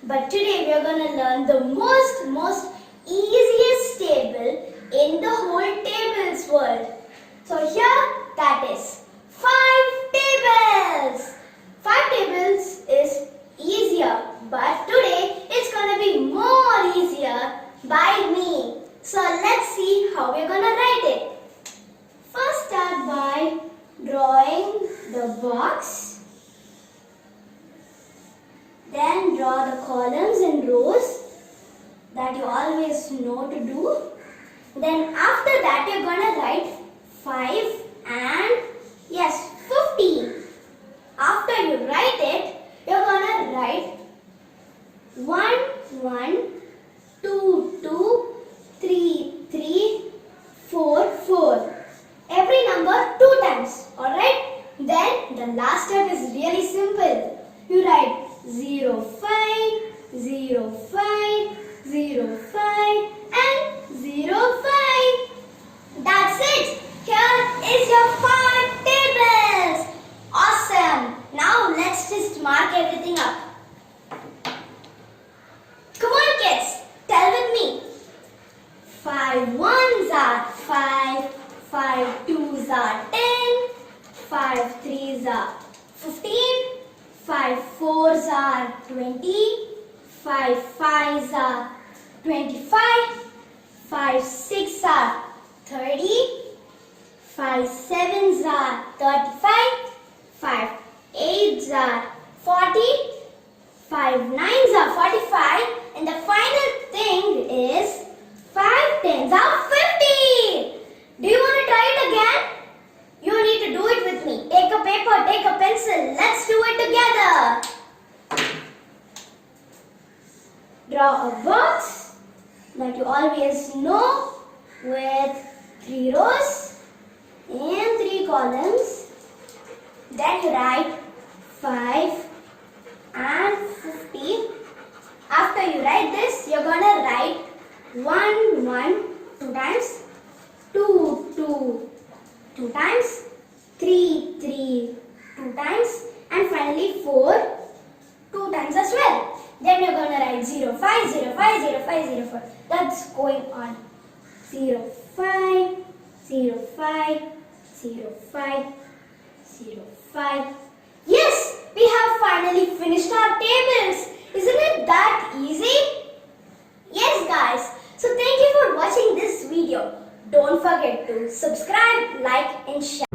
But today we are going to learn the most easiest table in the whole tables world. So here that is 5 tables. 5 tables is easier, but today it's going to be more easier by me. So let's see how we're going to write it. First start by drawing the box. Then draw the columns and rows that you always know to do. Then after that you're going to write 5 and 50. After you write it, you're going to write 1, 1, 2, 2, 3, 3, 4, 4. Every number 2 times. Alright? Then the last step is really simple. You write 0, 5, 0, 5, 0, 5 and 0, 5. That's it. Here is your 5 tables. Awesome. Now let's just mark everything up. Come on kids, tell with me. 5 1s are 5, 5 2s are 10, 5 3s are 15, 5 4s are 20, 5 5s are 25, 5 6s are 30, 5 7s are 35, 5 8s are 40, 5 9s are 45, and the final thing is 5 10s are 50. Do you want to try it again? You need to do it with me. Take a paper, take a pencil. Let's do it together. Draw a box that you always know with 3 rows and 3 columns. Then you write 5 and 50. After you write this, you're going to write 1, 1, 2 times, 2, 2, 2 times, 3, 3, 2 times, and finally 4, 2 times as well. Then you're going to write 0, 5, 0, 5, 0, 5, 0, 4. That's going on. 0, 5, 0, 5, 0, 5, 0, 5. Yes, we have finally finished our tables. Isn't it that easy? Yes guys. So thank you for watching this video. Don't forget to subscribe, like and share.